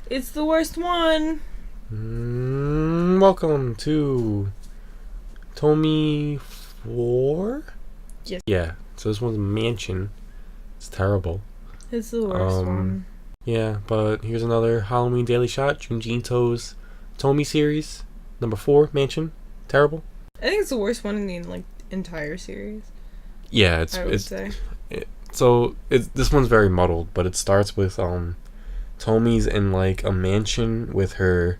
It's the worst one. Welcome to Tomie 4? Yes. Yeah, so this one's Mansion. It's terrible. It's the worst one. Yeah, but here's another Halloween Daily Shot. Junji Ito's Tomie series. Number 4, Mansion. Terrible. I think it's the worst one in the entire series. Yeah, I would say. This one's very muddled, but it starts with Tomie's in like a mansion with her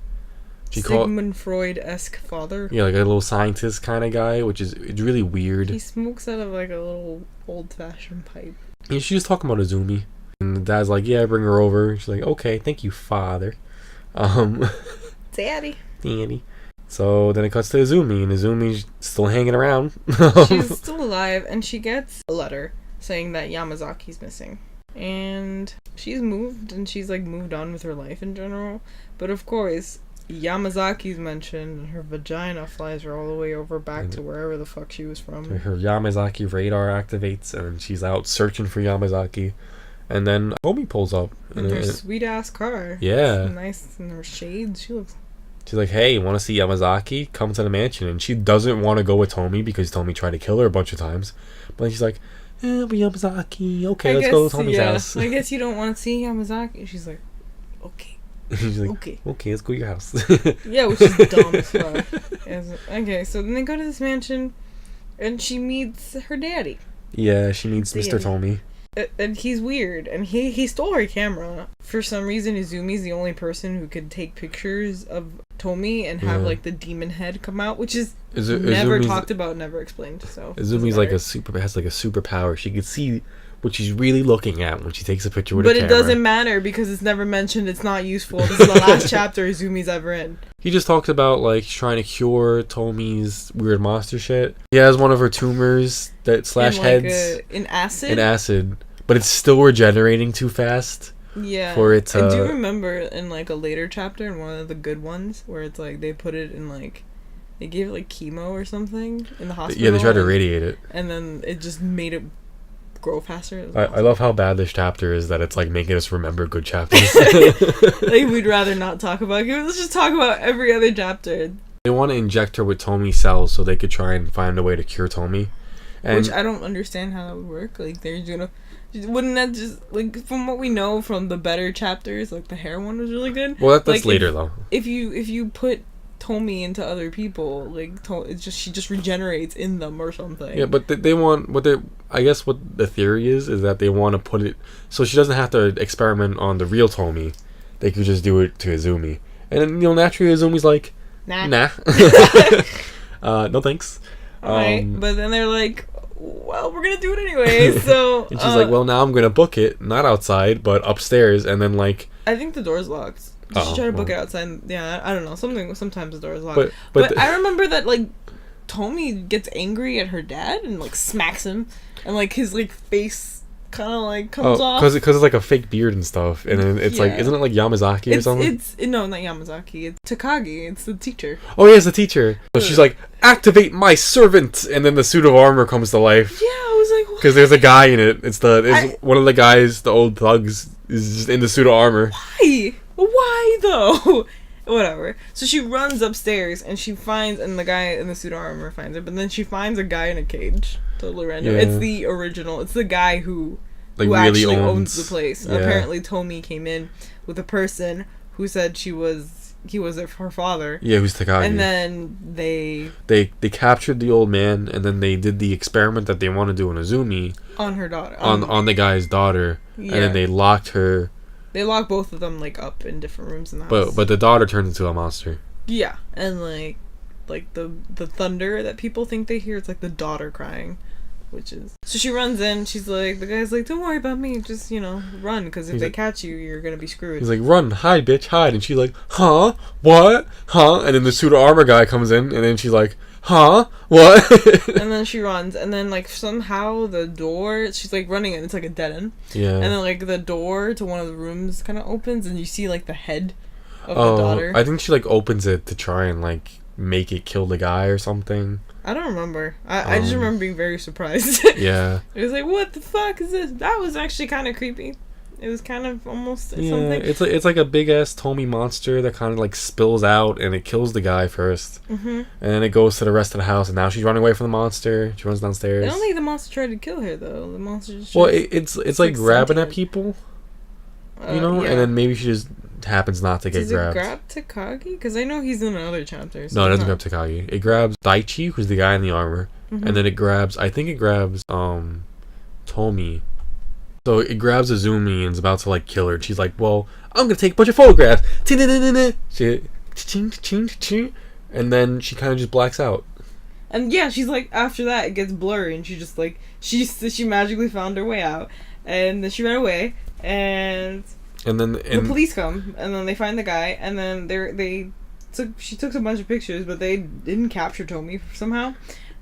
Sigmund Freud-esque father. Yeah, like a little scientist kind of guy, which is it's really weird. He smokes out of like a little old-fashioned pipe. And she's just talking about Izumi, and the dad's like, "Yeah, bring her over." She's like, "Okay, thank you, father." Daddy. So then it cuts to Izumi, and Izumi's still hanging around. She's still alive, and she gets a letter saying that Yamazaki's missing. And she's moved, and she's like moved on with her life in general. But of course, Yamazaki's mentioned, and her vagina flies her all the way over back to wherever the fuck she was from. Her Yamazaki radar activates, and she's out searching for Yamazaki. And then Tomie pulls up. In her sweet ass car. Yeah. It's nice in her shades. She's like, "Hey, want to see Yamazaki? Come to the mansion." And she doesn't want to go with Tomie because Tomie tried to kill her a bunch of times. But then she's like, but Yamazaki. Okay, let's go to Tomie's house. I guess you don't want to see Yamazaki. She's like, okay. She's like, okay, let's go to your house. Yeah, which is dumb as fuck. Okay, so then they go to this mansion, and she meets her daddy. Yeah, she meets Mr. Tomie. And he's weird, and he stole her camera. For some reason, Izumi's the only person who could take pictures of Tomie and have like the demon head come out, which is never talked about, never explained. So Izumi's has like a superpower. She can see what she's really looking at when she takes a picture with a camera. But it doesn't matter because it's never mentioned. It's not useful. This is the last chapter Izumi's ever in. He just talks about like trying to cure Tomie's weird monster shit. He has one of her tumors that slash heads in acid. But it's still regenerating too fast. Yeah. For it to... I do remember in like a later chapter, in one of the good ones, where it's like they put it in like they gave it like chemo or something in the hospital. Yeah, they tried to radiate it, and then it just made it grow faster. I love how bad this chapter is, that it's like making us remember good chapters. Like we'd rather not talk about it. Let's just talk about every other chapter. They want to inject her with Tomie's cells so they could try and find a way to cure Tomie. Which I don't understand how that would work. Like they're gonna. Wouldn't that just, like, from what we know from the better chapters, like, the hair one was really good. Well, that's like, later, though. If you put Tomie into other people, like, she just regenerates in them or something. Yeah, but they want, I guess what the theory is that they want to put it, so she doesn't have to experiment on the real Tomie. They could just do it to Izumi. And then, naturally, Izumi's like, nah. No thanks. Alright, but then they're like, well, we're gonna do it anyway, so... And she's like, well, now I'm gonna book it, not outside, but upstairs, and then, like... I think the door's locked. She tried to book it outside. Yeah, I don't know. Sometimes the door's locked. But I remember that, like, Tomie gets angry at her dad and, like, smacks him, and, like, his, like, face kind of, like, comes off. Because it's, like, a fake beard and stuff, and then it's, like, isn't it, like, Yamazaki or something? No, not Yamazaki. It's Takagi. It's the teacher. Oh, yeah, it's the teacher. So she's like, activate my servant! And then the suit of armor comes to life. Yeah, I was like, what? Because there's a guy in it. It's one of the guys, the old thugs, is just in the suit of armor. Why, though? Whatever. So she runs upstairs, and she finds, and the guy in the suit of armor finds her, but then she finds a guy in a cage. Totally random. Yeah. It's the original. It's the guy who really actually owns the place. Yeah. Apparently, Tomie came in with a person who said he was her father. Yeah, who's Takagi. And then they captured the old man, and then they did the experiment that they want to do on Izumi. On her daughter. On the guy's daughter. Yeah. And then they locked her. They locked both of them, like, up in different rooms in the house. But the daughter turned into a monster. Yeah, and like the thunder that people think they hear, it's like the daughter crying, which is... So she runs in, she's like, the guy's like, don't worry about me, just, run, because if they catch you, you're gonna be screwed. He's like, run, hide, bitch, hide. And she's like, huh? What? Huh? And then the suit of armor guy comes in, and then she's like, huh? What? And then she runs, and then, like, somehow the door, she's, like, running, and it's, like, a dead end. Yeah. And then, like, the door to one of the rooms kind of opens, and you see, like, the head of the daughter. I think she, like, opens it to try and, like, make it kill the guy or something. I don't remember. I just remember being very surprised. Yeah. It was like, what the fuck is this? That was actually kind of creepy. It was kind of almost Yeah, something. it's like a big ass Tomie monster that kind of like spills out and it kills the guy first, and then it goes to the rest of the house. And now she's running away from the monster. She runs downstairs. I don't think the monster tried to kill her though. The monster just it's like grabbing at people, you know, yeah. and then maybe she just happens not to get Does grabbed. it grab Takagi? Because I know he's in another chapter. No, it doesn't grab Takagi. It grabs Daichi, who's the guy in the armor, and then it grabs. I think it grabs Tomie. So it grabs Izumi and is about to like kill her. And she's like, "Well, I'm gonna take a bunch of photographs." And then she kind of just blacks out. And yeah, she's like, after that it gets blurry, and she just like she magically found her way out, and then she ran away, and then the police come, and then they find the guy, and then she took a bunch of pictures, but they didn't capture Tomie somehow.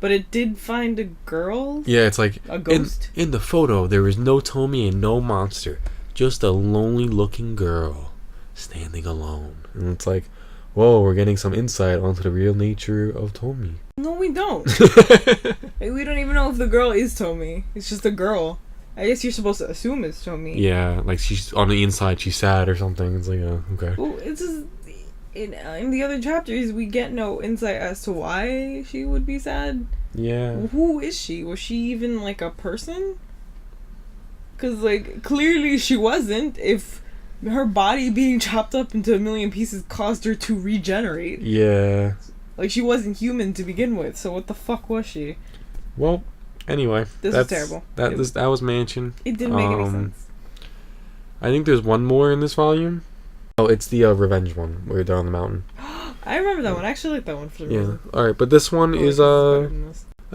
But it did find a girl. Yeah, it's like a ghost. In the photo, there is no Tomie and no monster, just a lonely-looking girl standing alone. And it's like, whoa, we're getting some insight onto the real nature of Tomie. No, we don't. We don't even know if the girl is Tomie. It's just a girl. I guess you're supposed to assume it's Tomie. Yeah, like she's on the inside, she's sad or something. It's like, okay. Well, it's just in the other chapters we get no insight as to why she would be sad. Yeah. Who is she? Was she even like a person? Because like clearly she wasn't. If her body being chopped up into a million pieces caused her to regenerate. Yeah. Like she wasn't human to begin with. So what the fuck was she? Well, anyway, this was terrible. That was Mansion. It didn't make any sense. I think there's one more in this volume. Oh, it's the revenge one where they're on the mountain. I remember that one. I actually like that one for the reason. All right, but this one is I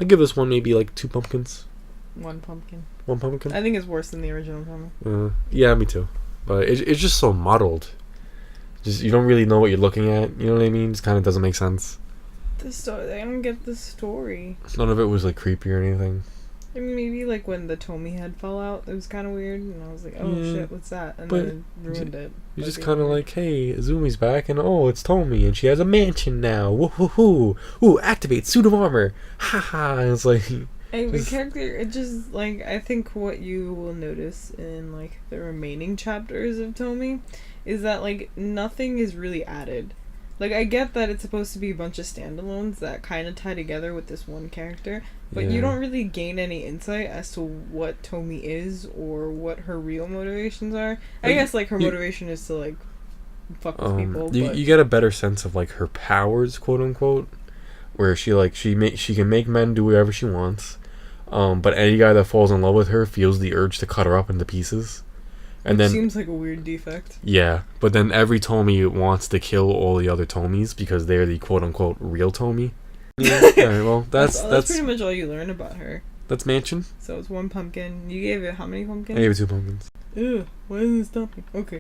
give this one maybe like 2 pumpkins. 1 pumpkin. 1 pumpkin. I think it's worse than the original Tomie. Yeah, me too. But it's just so muddled. Just you don't really know what you're looking at. You know what I mean? It kind of doesn't make sense. The story. I don't get the story. None of it was like creepy or anything. I mean, maybe like when the Tomie head fell out, it was kind of weird, and I was like, "Oh shit, what's that?" And then it ruined it. You're just kind of like, "Hey, Izumi's back, and oh, it's Tomie, and she has a mansion now. Woohoo! Ooh, activate suit of armor! Ha ha!" And it's like, the character. It just like I think what you will notice in like the remaining chapters of Tomie is that like nothing is really added. Like, I get that it's supposed to be a bunch of standalones that kind of tie together with this one character, but you don't really gain any insight as to what Tomie is or what her real motivations are. I guess, like, her motivation is to, like, fuck with people. You get a better sense of, like, her powers, quote-unquote, where she can make men do whatever she wants, but any guy that falls in love with her feels the urge to cut her up into pieces. And then seems like a weird defect. Yeah, but then every Tomie wants to kill all the other Tomies because they're the quote-unquote real Tomie. Yeah, alright, well, that's pretty much all you learn about her. That's Mansion. So it's 1 pumpkin. You gave it how many pumpkins? I gave it 2 pumpkins. Ew, why isn't it stopping? Okay.